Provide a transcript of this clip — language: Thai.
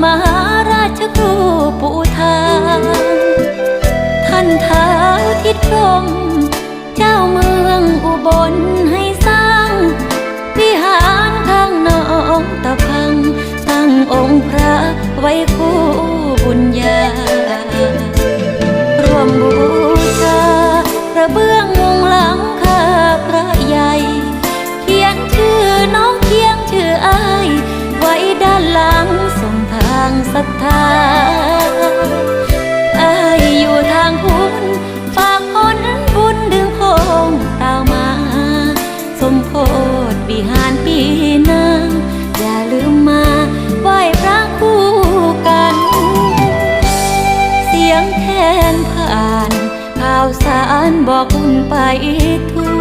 มหาราชครูปู่ทางท่านท้าวทิศพรหมเจ้าเมืองอุบลให้สร้างวิหารข้างหนองตะพังตั้งองค์พระไว้คู่บุญญาร่วมบูชากระเบื้องมุงหลังคาพระใหญ่เขียนชื่อน้องเคียงชื่ออ้ายไว้ด้านหลังส่งทางศรัทธาอ้ายอยู่ทางพุนฝากผลบุญดึงโพงตามมาสมโพธิวิหารปีหน้าอย่าลืมมาไหว้พระคู่กันเสียงแทนผ่านข่าวสารบอกคุณไปทั่ว